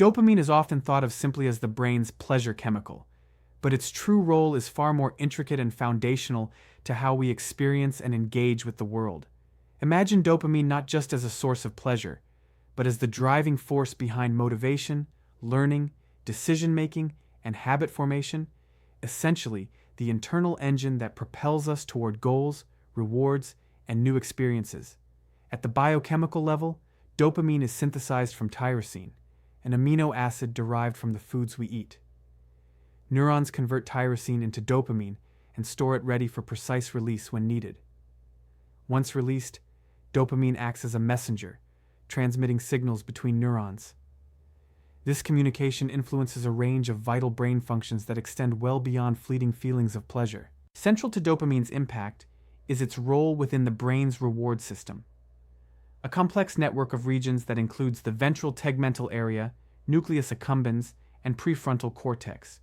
Dopamine is often thought of simply as the brain's pleasure chemical, but its true role is far more intricate and foundational to how we experience and engage with the world. Imagine dopamine not just as a source of pleasure, but as the driving force behind motivation, learning, decision-making, and habit formation, essentially the internal engine that propels us toward goals, rewards, and new experiences. At the biochemical level, dopamine is synthesized from tyrosine, an amino acid derived from the foods we eat. Neurons convert tyrosine into dopamine and store it ready for precise release when needed. Once released, dopamine acts as a messenger, transmitting signals between neurons. This communication influences a range of vital brain functions that extend well beyond fleeting feelings of pleasure. Central to dopamine's impact is its role within the brain's reward system, a complex network of regions that includes the ventral tegmental area, nucleus accumbens, and prefrontal cortex.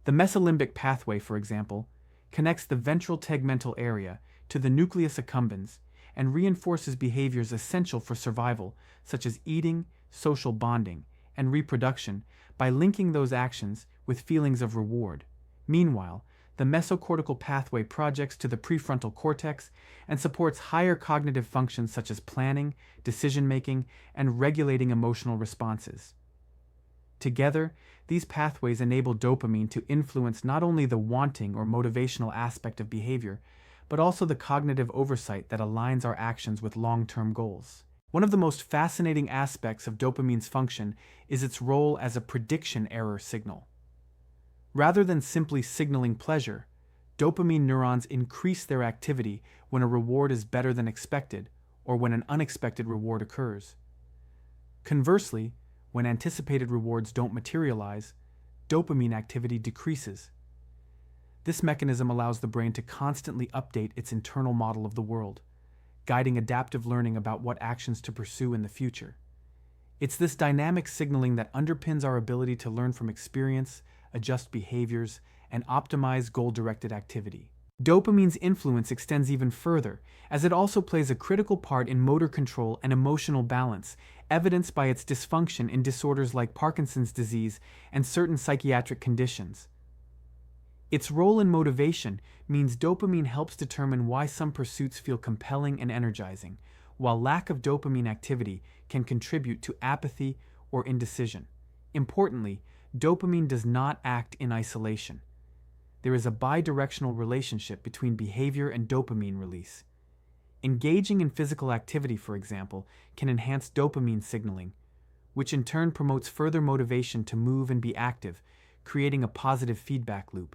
The mesolimbic pathway, for example, connects the ventral tegmental area to the nucleus accumbens and reinforces behaviors essential for survival, such as eating, social bonding, and reproduction, by linking those actions with feelings of reward. Meanwhile, the mesocortical pathway projects to the prefrontal cortex and supports higher cognitive functions such as planning, decision-making, and regulating emotional responses. Together, these pathways enable dopamine to influence not only the wanting or motivational aspect of behavior, but also the cognitive oversight that aligns our actions with long-term goals. One of the most fascinating aspects of dopamine's function is its role as a prediction error signal. Rather than simply signaling pleasure, dopamine neurons increase their activity when a reward is better than expected or when an unexpected reward occurs. Conversely, when anticipated rewards don't materialize, dopamine activity decreases. This mechanism allows the brain to constantly update its internal model of the world, guiding adaptive learning about what actions to pursue in the future. It's this dynamic signaling that underpins our ability to learn from experience, adjust behaviors, and optimize goal-directed activity. Dopamine's influence extends even further, as it also plays a critical part in motor control and emotional balance, evidenced by its dysfunction in disorders like Parkinson's disease and certain psychiatric conditions. Its role in motivation means dopamine helps determine why some pursuits feel compelling and energizing, while lack of dopamine activity can contribute to apathy or indecision. Importantly, dopamine does not act in isolation. There is a bidirectional relationship between behavior and dopamine release. Engaging in physical activity, for example, can enhance dopamine signaling, which in turn promotes further motivation to move and be active, creating a positive feedback loop.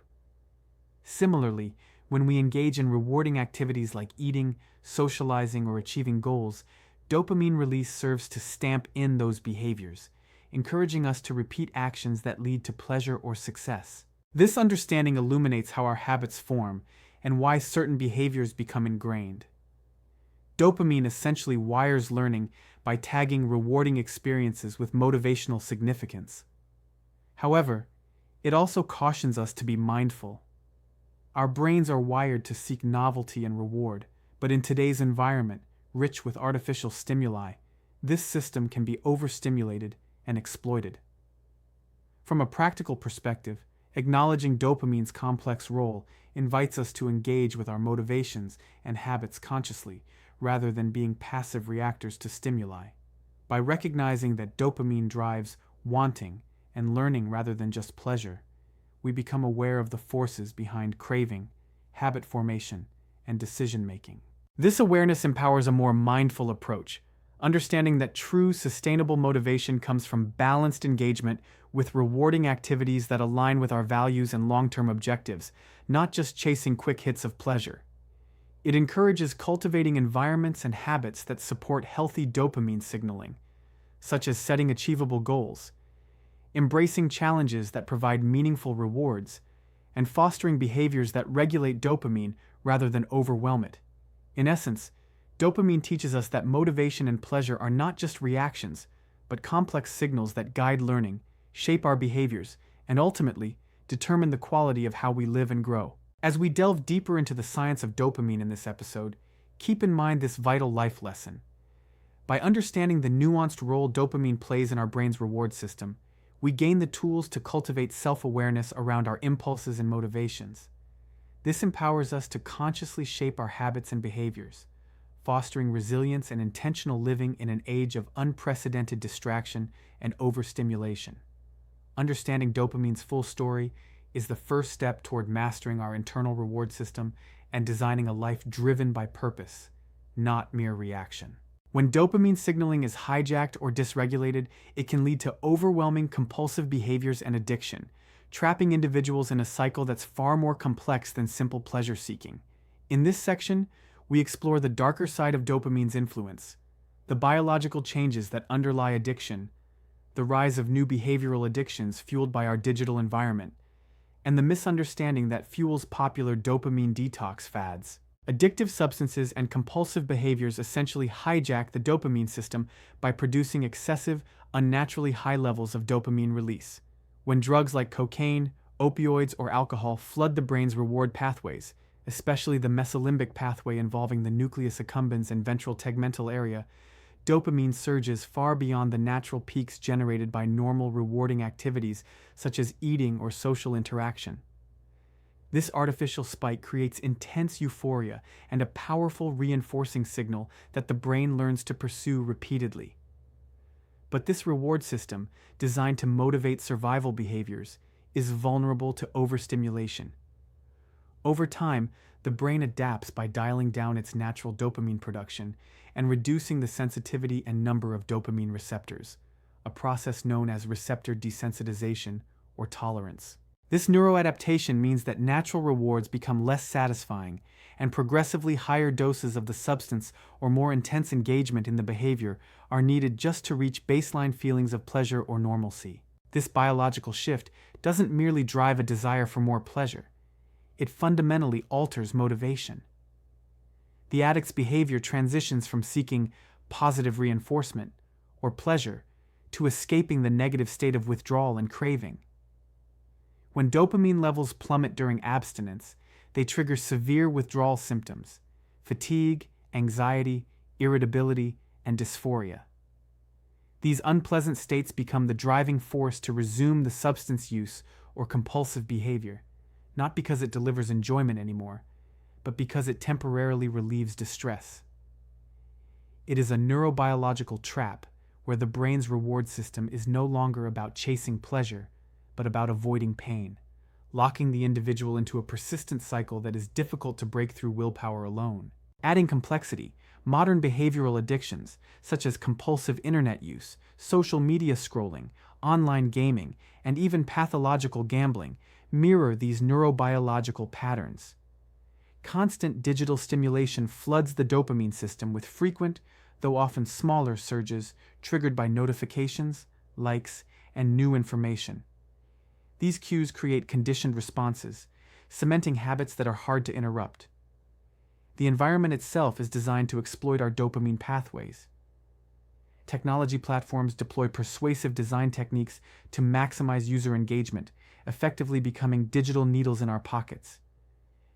Similarly, when we engage in rewarding activities like eating, socializing, or achieving goals, dopamine release serves to stamp in those behaviors, encouraging us to repeat actions that lead to pleasure or success. This understanding illuminates how our habits form and why certain behaviors become ingrained. Dopamine essentially wires learning by tagging rewarding experiences with motivational significance. However, it also cautions us to be mindful. Our brains are wired to seek novelty and reward, but in today's environment, rich with artificial stimuli, this system can be overstimulated and exploited. From a practical perspective, acknowledging dopamine's complex role invites us to engage with our motivations and habits consciously, rather than being passive reactors to stimuli. By recognizing that dopamine drives wanting and learning rather than just pleasure, we become aware of the forces behind craving, habit formation, and decision-making. This awareness empowers a more mindful approach, understanding that true sustainable motivation comes from balanced engagement with rewarding activities that align with our values and long-term objectives, not just chasing quick hits of pleasure. It encourages cultivating environments and habits that support healthy dopamine signaling, such as setting achievable goals, embracing challenges that provide meaningful rewards, and fostering behaviors that regulate dopamine rather than overwhelm it. In essence, dopamine teaches us that motivation and pleasure are not just reactions, but complex signals that guide learning, shape our behaviors, and ultimately determine the quality of how we live and grow. As we delve deeper into the science of dopamine in this episode, keep in mind this vital life lesson. By understanding the nuanced role dopamine plays in our brain's reward system, we gain the tools to cultivate self-awareness around our impulses and motivations. This empowers us to consciously shape our habits and behaviors, fostering resilience and intentional living in an age of unprecedented distraction and overstimulation. Understanding dopamine's full story is the first step toward mastering our internal reward system and designing a life driven by purpose, not mere reaction. When dopamine signaling is hijacked or dysregulated, it can lead to overwhelming compulsive behaviors and addiction, trapping individuals in a cycle that's far more complex than simple pleasure seeking. In this section, we explore the darker side of dopamine's influence, the biological changes that underlie addiction, the rise of new behavioral addictions fueled by our digital environment, and the misunderstanding that fuels popular dopamine detox fads. Addictive substances and compulsive behaviors essentially hijack the dopamine system by producing excessive, unnaturally high levels of dopamine release. When drugs like cocaine, opioids, or alcohol flood the brain's reward pathways, especially the mesolimbic pathway involving the nucleus accumbens and ventral tegmental area, dopamine surges far beyond the natural peaks generated by normal rewarding activities such as eating or social interaction. This artificial spike creates intense euphoria and a powerful reinforcing signal that the brain learns to pursue repeatedly. But this reward system, designed to motivate survival behaviors, is vulnerable to overstimulation. Over time, the brain adapts by dialing down its natural dopamine production and reducing the sensitivity and number of dopamine receptors, a process known as receptor desensitization or tolerance. This neuroadaptation means that natural rewards become less satisfying, and progressively higher doses of the substance or more intense engagement in the behavior are needed just to reach baseline feelings of pleasure or normalcy. This biological shift doesn't merely drive a desire for more pleasure, it fundamentally alters motivation. The addict's behavior transitions from seeking positive reinforcement or pleasure to escaping the negative state of withdrawal and craving. When dopamine levels plummet during abstinence, they trigger severe withdrawal symptoms, fatigue, anxiety, irritability, and dysphoria. These unpleasant states become the driving force to resume the substance use or compulsive behavior, not because it delivers enjoyment anymore, but because it temporarily relieves distress. It is a neurobiological trap where the brain's reward system is no longer about chasing pleasure, but about avoiding pain, locking the individual into a persistent cycle that is difficult to break through willpower alone. Adding complexity, modern behavioral addictions, such as compulsive internet use, social media scrolling, online gaming, and even pathological gambling, mirror these neurobiological patterns. Constant digital stimulation floods the dopamine system with frequent, though often smaller surges triggered by notifications, likes, and new information. These cues create conditioned responses, cementing habits that are hard to interrupt. The environment itself is designed to exploit our dopamine pathways. Technology platforms deploy persuasive design techniques to maximize user engagement, effectively becoming digital needles in our pockets.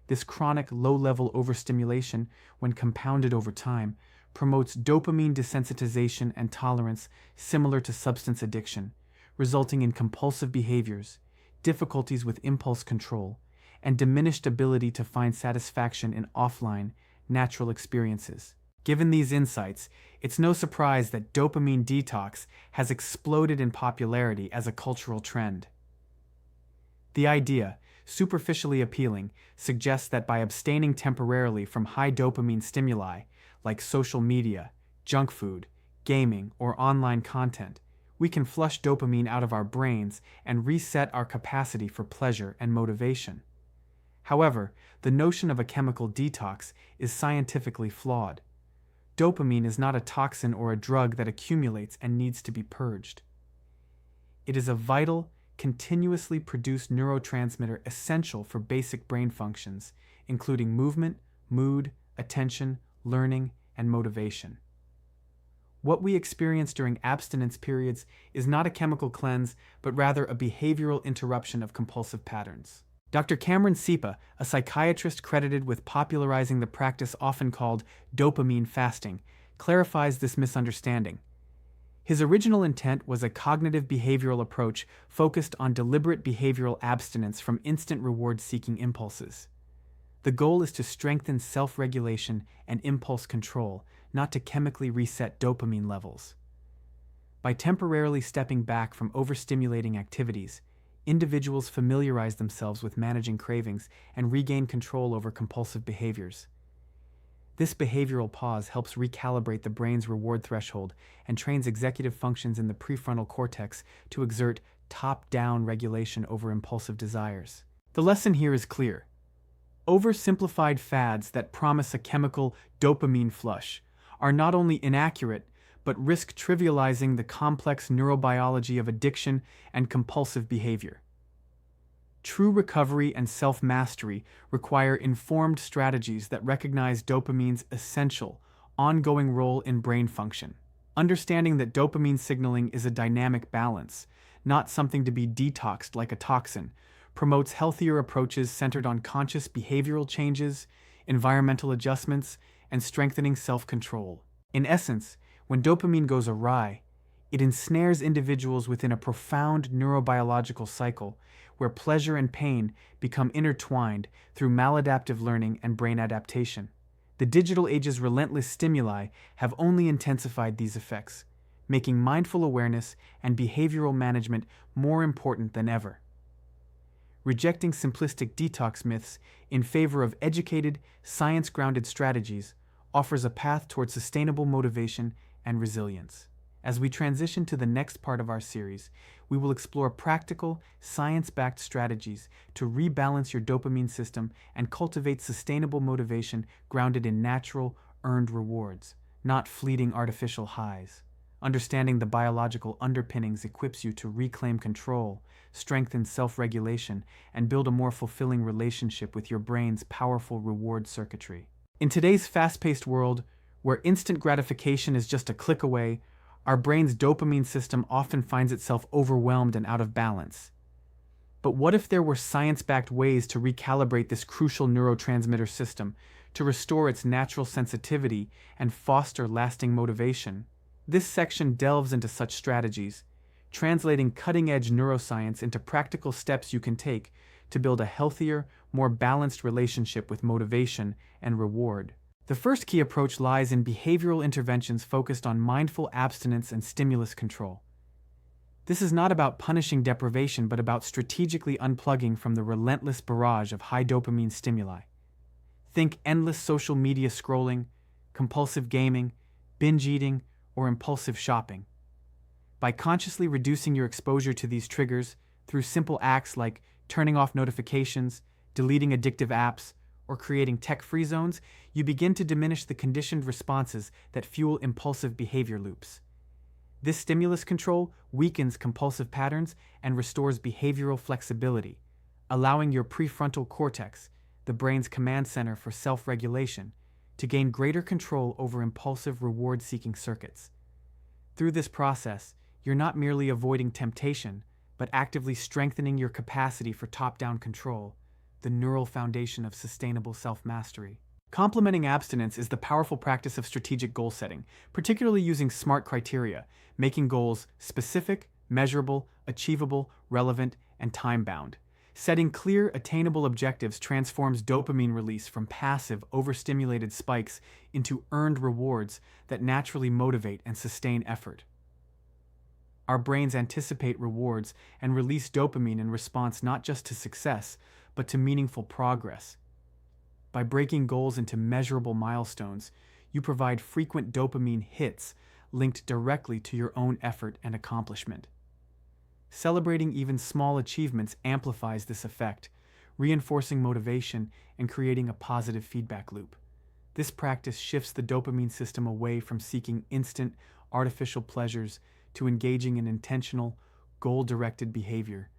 This chronic low-level overstimulation, when compounded over time, promotes dopamine desensitization and tolerance similar to substance addiction, resulting in compulsive behaviors, difficulties with impulse control, and diminished ability to find satisfaction in offline, natural experiences. Given these insights, it's no surprise that dopamine detox has exploded in popularity as a cultural trend. The idea, superficially appealing, suggests that by abstaining temporarily from high dopamine stimuli, like social media, junk food, gaming, or online content, we can flush dopamine out of our brains and reset our capacity for pleasure and motivation. However, the notion of a chemical detox is scientifically flawed. Dopamine is not a toxin or a drug that accumulates and needs to be purged. It is a vital, continuously produced neurotransmitter essential for basic brain functions, including movement, mood, attention, learning, and motivation. What we experience during abstinence periods is not a chemical cleanse, but rather a behavioral interruption of compulsive patterns. Dr. Cameron Sepa, a psychiatrist credited with popularizing the practice often called dopamine fasting, clarifies this misunderstanding. His original intent was a cognitive behavioral approach focused on deliberate behavioral abstinence from instant reward-seeking impulses. The goal is to strengthen self-regulation and impulse control, not to chemically reset dopamine levels. By temporarily stepping back from overstimulating activities, individuals familiarize themselves with managing cravings and regain control over compulsive behaviors. This behavioral pause helps recalibrate the brain's reward threshold and trains executive functions in the prefrontal cortex to exert top-down regulation over impulsive desires. The lesson here is clear. Oversimplified fads that promise a chemical dopamine flush are not only inaccurate, but risk trivializing the complex neurobiology of addiction and compulsive behavior. True recovery and self-mastery require informed strategies that recognize dopamine's essential, ongoing role in brain function. Understanding that dopamine signaling is a dynamic balance, not something to be detoxed like a toxin, promotes healthier approaches centered on conscious behavioral changes, environmental adjustments, and strengthening self-control. In essence, when dopamine goes awry, it ensnares individuals within a profound neurobiological cycle where pleasure and pain become intertwined through maladaptive learning and brain adaptation. The digital age's relentless stimuli have only intensified these effects, making mindful awareness and behavioral management more important than ever. Rejecting simplistic detox myths in favor of educated, science-grounded strategies offers a path towards sustainable motivation and resilience. As we transition to the next part of our series, we will explore practical, science-backed strategies to rebalance your dopamine system and cultivate sustainable motivation grounded in natural, earned rewards, not fleeting artificial highs. Understanding the biological underpinnings equips you to reclaim control, strengthen self-regulation, and build a more fulfilling relationship with your brain's powerful reward circuitry. In today's fast-paced world, where instant gratification is just a click away, our brain's dopamine system often finds itself overwhelmed and out of balance. But what if there were science-backed ways to recalibrate this crucial neurotransmitter system, to restore its natural sensitivity and foster lasting motivation? This section delves into such strategies, translating cutting-edge neuroscience into practical steps you can take to build a healthier, more balanced relationship with motivation and reward. The first key approach lies in behavioral interventions focused on mindful abstinence and stimulus control. This is not about punishing deprivation, but about strategically unplugging from the relentless barrage of high dopamine stimuli. Think endless social media scrolling, compulsive gaming, binge eating, or impulsive shopping. By consciously reducing your exposure to these triggers through simple acts like turning off notifications, deleting addictive apps, or creating tech-free zones, you begin to diminish the conditioned responses that fuel impulsive behavior loops. This stimulus control weakens compulsive patterns and restores behavioral flexibility, allowing your prefrontal cortex, the brain's command center for self-regulation, to gain greater control over impulsive reward-seeking circuits. Through this process, you're not merely avoiding temptation, but actively strengthening your capacity for top-down control, the neural foundation of sustainable self-mastery. Complementing abstinence is the powerful practice of strategic goal setting, particularly using SMART criteria, making goals specific, measurable, achievable, relevant, and time-bound. Setting clear, attainable objectives transforms dopamine release from passive, overstimulated spikes into earned rewards that naturally motivate and sustain effort. Our brains anticipate rewards and release dopamine in response not just to success, but to meaningful progress. By breaking goals into measurable milestones, you provide frequent dopamine hits linked directly to your own effort and accomplishment. Celebrating even small achievements amplifies this effect, reinforcing motivation and creating a positive feedback loop. This practice shifts the dopamine system away from seeking instant, artificial pleasures to engaging in intentional, goal-directed behavior,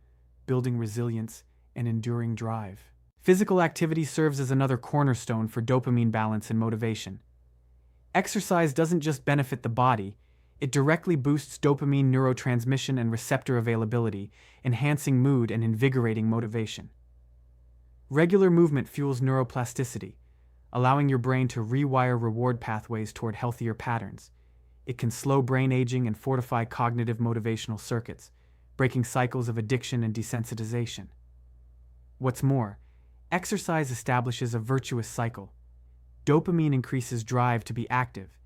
building resilience and enduring drive. Physical activity serves as another cornerstone for dopamine balance and motivation. Exercise doesn't just benefit the body, it directly boosts dopamine neurotransmission and receptor availability, enhancing mood and invigorating motivation. Regular movement fuels neuroplasticity, allowing your brain to rewire reward pathways toward healthier patterns. It can slow brain aging and fortify cognitive motivational circuits, breaking cycles of addiction and desensitization. What's more, exercise establishes a virtuous cycle. Dopamine increases drive to be active,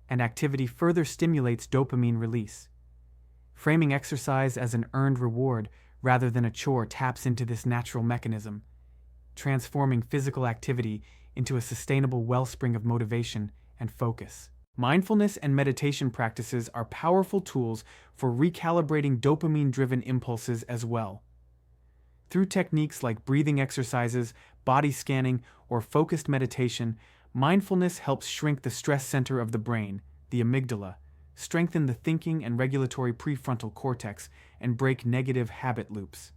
and activity further stimulates dopamine release. Framing exercise as an earned reward rather than a chore taps into this natural mechanism, transforming physical activity into a sustainable wellspring of motivation and focus. Mindfulness and meditation practices are powerful tools for recalibrating dopamine-driven impulses as well. Through techniques like breathing exercises, body scanning, or focused meditation, mindfulness helps shrink the stress center of the brain, the amygdala, strengthen the thinking and regulatory prefrontal cortex, and break negative habit loops.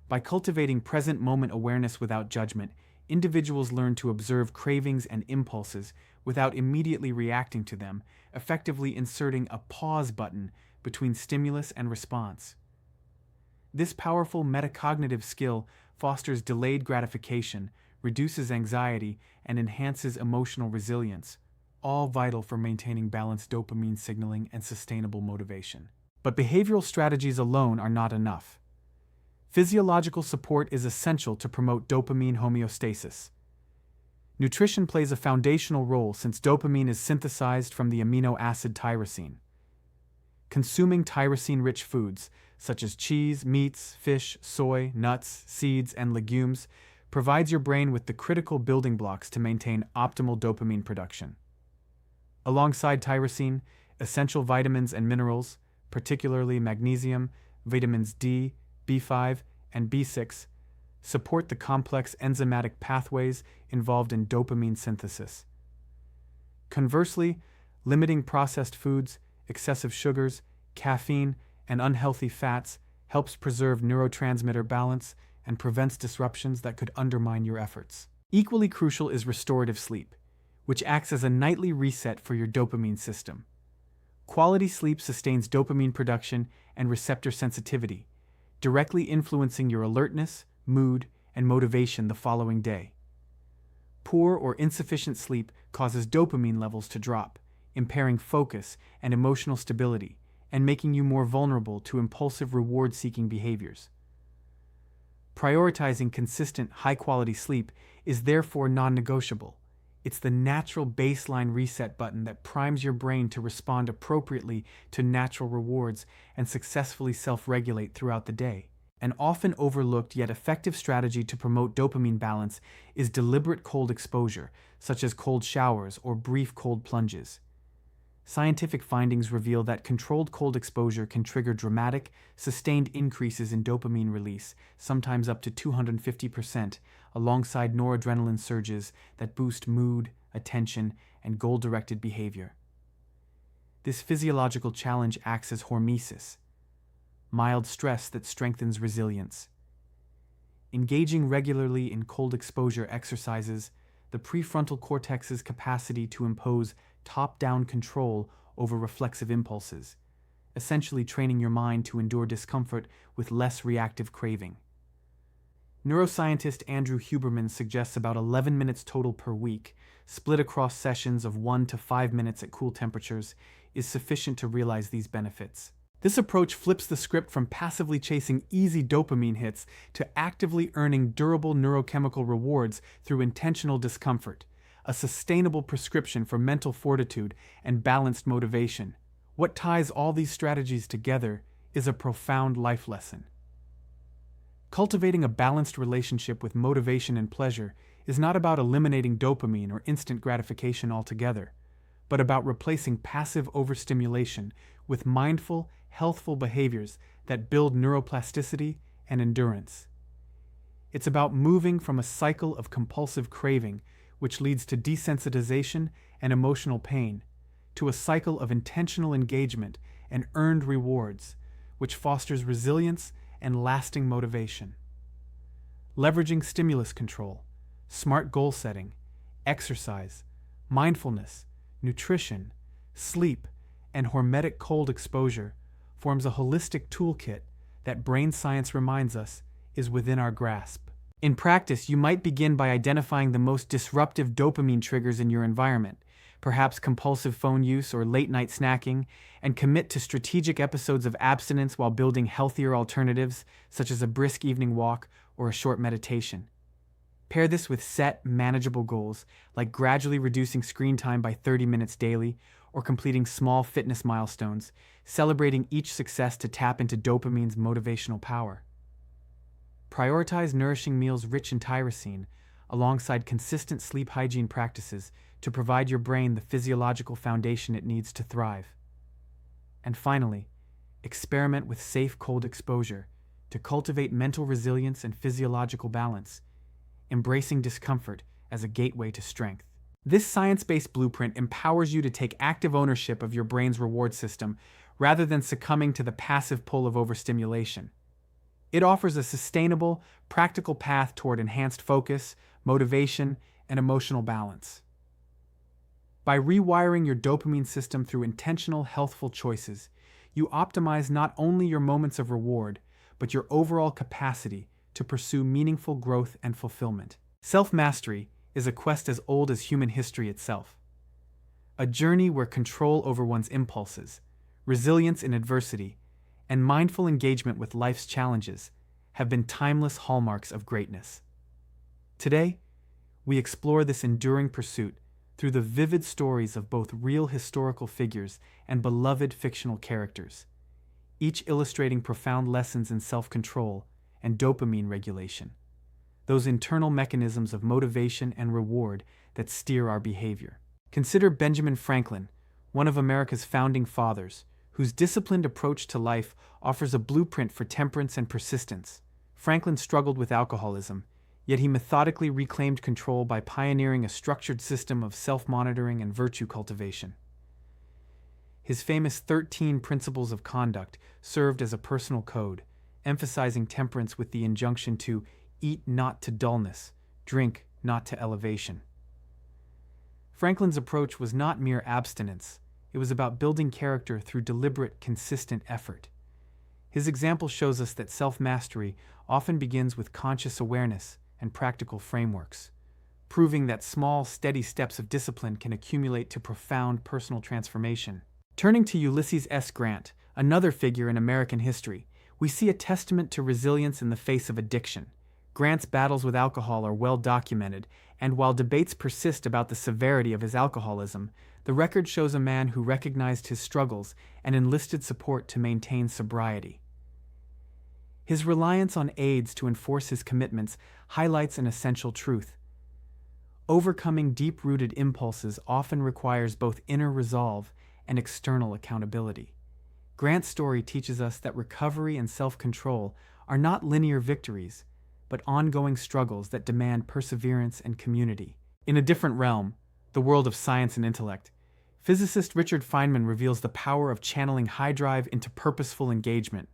By cultivating present moment awareness without judgment, individuals learn to observe cravings and impulses without immediately reacting to them, effectively inserting a pause button between stimulus and response. This powerful metacognitive skill fosters delayed gratification, reduces anxiety, and enhances emotional resilience, all vital for maintaining balanced dopamine signaling and sustainable motivation. But behavioral strategies alone are not enough. Physiological support is essential to promote dopamine homeostasis. Nutrition plays a foundational role since dopamine is synthesized from the amino acid tyrosine. Consuming tyrosine-rich foods, such as cheese, meats, fish, soy, nuts, seeds, and legumes, provides your brain with the critical building blocks to maintain optimal dopamine production. Alongside tyrosine, essential vitamins and minerals, particularly magnesium, vitamins D, B5, and B6, support the complex enzymatic pathways involved in dopamine synthesis. Conversely, limiting processed foods, excessive sugars, caffeine, and unhealthy fats helps preserve neurotransmitter balance and prevents disruptions that could undermine your efforts. Equally crucial is restorative sleep, which acts as a nightly reset for your dopamine system. Quality sleep sustains dopamine production and receptor sensitivity, directly influencing your alertness, mood, and motivation the following day. Poor or insufficient sleep causes dopamine levels to drop, impairing focus and emotional stability, and making you more vulnerable to impulsive reward-seeking behaviors. Prioritizing consistent, high-quality sleep is therefore non-negotiable. It's the natural baseline reset button that primes your brain to respond appropriately to natural rewards and successfully self-regulate throughout the day. An often overlooked yet effective strategy to promote dopamine balance is deliberate cold exposure, such as cold showers or brief cold plunges. Scientific findings reveal that controlled cold exposure can trigger dramatic, sustained increases in dopamine release, sometimes up to 250%, alongside noradrenaline surges that boost mood, attention, and goal-directed behavior. This physiological challenge acts as hormesis, mild stress that strengthens resilience. Engaging regularly in cold exposure exercises, the prefrontal cortex's capacity to impose top-down control over reflexive impulses, essentially training your mind to endure discomfort with less reactive craving. Neuroscientist Andrew Huberman suggests about 11 minutes total per week, split across sessions of 1 to 5 minutes at cool temperatures, is sufficient to realize these benefits. This approach flips the script from passively chasing easy dopamine hits to actively earning durable neurochemical rewards through intentional discomfort, a sustainable prescription for mental fortitude and balanced motivation. What ties all these strategies together is a profound life lesson. Cultivating a balanced relationship with motivation and pleasure is not about eliminating dopamine or instant gratification altogether, but about replacing passive overstimulation with mindful, healthful behaviors that build neuroplasticity and endurance. It's about moving from a cycle of compulsive craving, which leads to desensitization and emotional pain, to a cycle of intentional engagement and earned rewards, which fosters resilience and lasting motivation. Leveraging stimulus control, smart goal setting, exercise, mindfulness, nutrition, sleep, and hormetic cold exposure forms a holistic toolkit that brain science reminds us is within our grasp. In practice, you might begin by identifying the most disruptive dopamine triggers in your environment, perhaps compulsive phone use or late-night snacking, and commit to strategic episodes of abstinence while building healthier alternatives, such as a brisk evening walk or a short meditation. Pair this with set, manageable goals, like gradually reducing screen time by 30 minutes daily or completing small fitness milestones, celebrating each success to tap into dopamine's motivational power. Prioritize nourishing meals rich in tyrosine, alongside consistent sleep hygiene practices to provide your brain the physiological foundation it needs to thrive. And finally, experiment with safe cold exposure to cultivate mental resilience and physiological balance, embracing discomfort as a gateway to strength. This science-based blueprint empowers you to take active ownership of your brain's reward system rather than succumbing to the passive pull of overstimulation. It offers a sustainable, practical path toward enhanced focus, motivation, and emotional balance. By rewiring your dopamine system through intentional, healthful choices, you optimize not only your moments of reward, but your overall capacity to pursue meaningful growth and fulfillment. Self-mastery is a quest as old as human history itself. A journey where control over one's impulses, resilience in adversity, and mindful engagement with life's challenges have been timeless hallmarks of greatness. Today, we explore this enduring pursuit through the vivid stories of both real historical figures and beloved fictional characters, each illustrating profound lessons in self-control and dopamine regulation, those internal mechanisms of motivation and reward that steer our behavior. Consider Benjamin Franklin, one of America's founding fathers, whose disciplined approach to life offers a blueprint for temperance and persistence. Franklin struggled with alcoholism, yet he methodically reclaimed control by pioneering a structured system of self-monitoring and virtue cultivation. His famous 13 Principles of Conduct served as a personal code, emphasizing temperance with the injunction to eat not to dullness, drink not to elevation. Franklin's approach was not mere abstinence. It was about building character through deliberate, consistent effort. His example shows us that self-mastery often begins with conscious awareness and practical frameworks, proving that small, steady steps of discipline can accumulate to profound personal transformation. Turning to Ulysses S. Grant, another figure in American history, we see a testament to resilience in the face of addiction. Grant's battles with alcohol are well documented, and while debates persist about the severity of his alcoholism, the record shows a man who recognized his struggles and enlisted support to maintain sobriety. His reliance on aides to enforce his commitments highlights an essential truth. Overcoming deep-rooted impulses often requires both inner resolve and external accountability. Grant's story teaches us that recovery and self-control are not linear victories, but ongoing struggles that demand perseverance and community. In a different realm, the world of science and intellect, physicist Richard Feynman reveals the power of channeling high drive into purposeful engagement.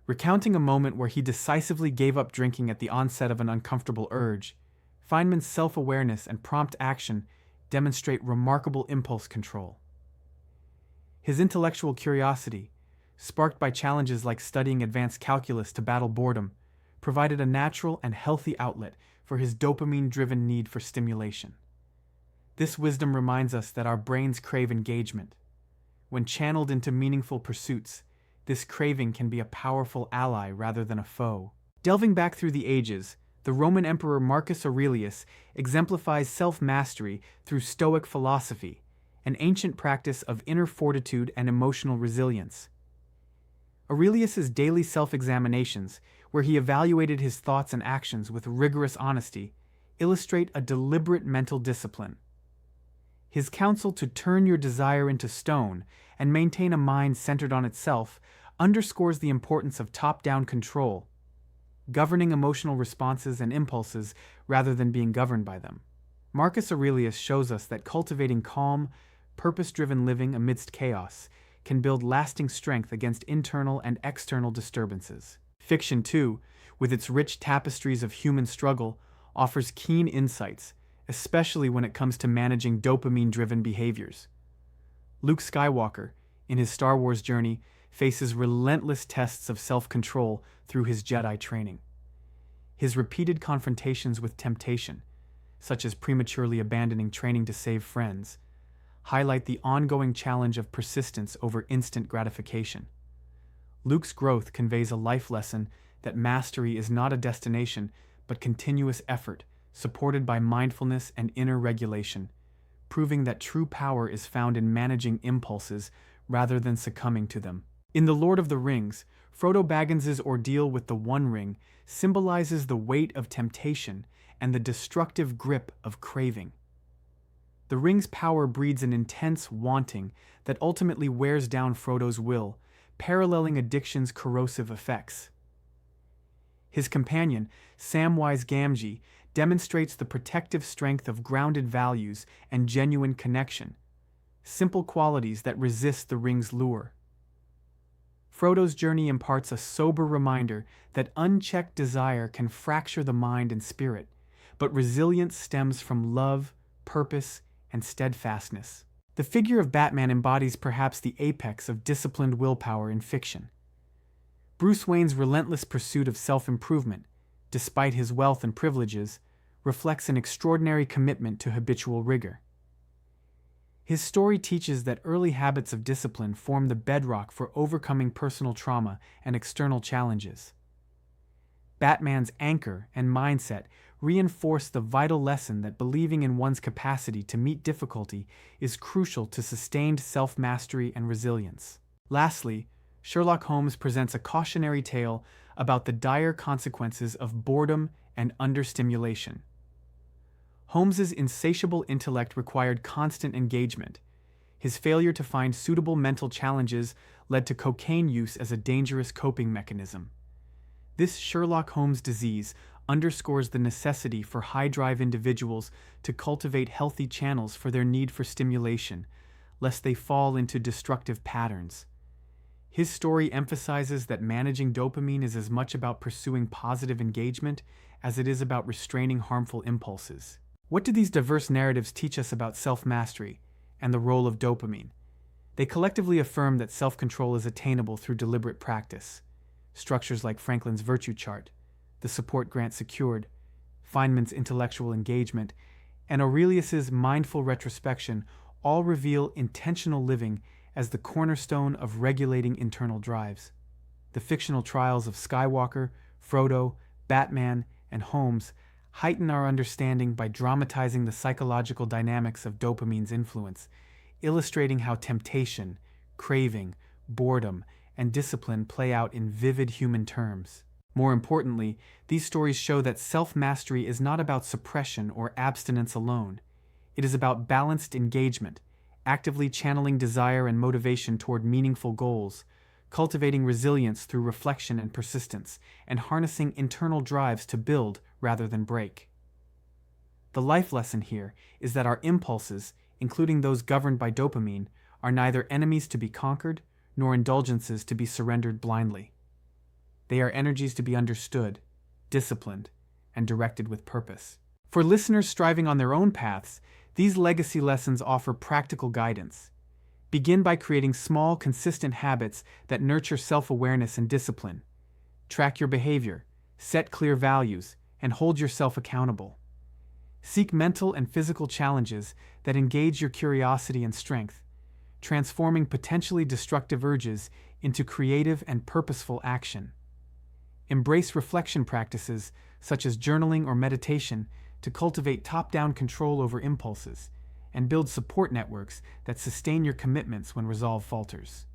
Recounting a moment where he decisively gave up drinking at the onset of an uncomfortable urge, Feynman's self-awareness and prompt action demonstrate remarkable impulse control. His intellectual curiosity, sparked by challenges like studying advanced calculus to battle boredom, provided a natural and healthy outlet for his dopamine-driven need for stimulation. This wisdom reminds us that our brains crave engagement. When channeled into meaningful pursuits, this craving can be a powerful ally rather than a foe. Delving back through the ages, the Roman Emperor Marcus Aurelius exemplifies self-mastery through Stoic philosophy, an ancient practice of inner fortitude and emotional resilience. Aurelius's daily self-examinations, where he evaluated his thoughts and actions with rigorous honesty, illustrate a deliberate mental discipline. His counsel to turn your desire into stone and maintain a mind centered on itself underscores the importance of top-down control, governing emotional responses and impulses rather than being governed by them. Marcus Aurelius shows us that cultivating calm, purpose-driven living amidst chaos can build lasting strength against internal and external disturbances. Fiction, too, with its rich tapestries of human struggle, offers keen insights, especially when it comes to managing dopamine-driven behaviors. Luke Skywalker, in his Star Wars journey, faces relentless tests of self-control through his Jedi training. His repeated confrontations with temptation, such as prematurely abandoning training to save friends, highlight the ongoing challenge of persistence over instant gratification. Luke's growth conveys a life lesson that mastery is not a destination, but continuous effort, supported by mindfulness and inner regulation, proving that true power is found in managing impulses rather than succumbing to them. In The Lord of the Rings, Frodo Baggins's ordeal with the One Ring symbolizes the weight of temptation and the destructive grip of craving. The ring's power breeds an intense wanting that ultimately wears down Frodo's will, paralleling addiction's corrosive effects. His companion, Samwise Gamgee, demonstrates the protective strength of grounded values and genuine connection, simple qualities that resist the ring's lure. Frodo's journey imparts a sober reminder that unchecked desire can fracture the mind and spirit, but resilience stems from love, purpose, and steadfastness. The figure of Batman embodies perhaps the apex of disciplined willpower in fiction. Bruce Wayne's relentless pursuit of self-improvement, despite his wealth and privileges, reflects an extraordinary commitment to habitual rigor. His story teaches that early habits of discipline form the bedrock for overcoming personal trauma and external challenges. Batman's anchor and mindset reinforce the vital lesson that believing in one's capacity to meet difficulty is crucial to sustained self-mastery and resilience. Lastly, Sherlock Holmes presents a cautionary tale about the dire consequences of boredom and understimulation. Holmes's insatiable intellect required constant engagement. His failure to find suitable mental challenges led to cocaine use as a dangerous coping mechanism. This Sherlock Holmes disease underscores the necessity for high-drive individuals to cultivate healthy channels for their need for stimulation, lest they fall into destructive patterns. His story emphasizes that managing dopamine is as much about pursuing positive engagement as it is about restraining harmful impulses. What do these diverse narratives teach us about self-mastery and the role of dopamine? They collectively affirm that self-control is attainable through deliberate practice. Structures like Franklin's virtue chart, the support grant secured, Feynman's intellectual engagement, and Aurelius's mindful retrospection all reveal intentional living as the cornerstone of regulating internal drives. The fictional trials of Skywalker, Frodo, Batman, and Holmes heighten our understanding by dramatizing the psychological dynamics of dopamine's influence, illustrating how temptation, craving, boredom, and discipline play out in vivid human terms. More importantly, these stories show that self-mastery is not about suppression or abstinence alone. It is about balanced engagement, actively channeling desire and motivation toward meaningful goals, cultivating resilience through reflection and persistence, and harnessing internal drives to build rather than break. The life lesson here is that our impulses, including those governed by dopamine, are neither enemies to be conquered nor indulgences to be surrendered blindly. They are energies to be understood, disciplined, and directed with purpose. For listeners striving on their own paths, these legacy lessons offer practical guidance. Begin by creating small, consistent habits that nurture self-awareness and discipline. Track your behavior, set clear values, and hold yourself accountable. Seek mental and physical challenges that engage your curiosity and strength, transforming potentially destructive urges into creative and purposeful action. Embrace reflection practices such as journaling or meditation to cultivate top-down control over impulses, and build support networks that sustain your commitments when resolve falters.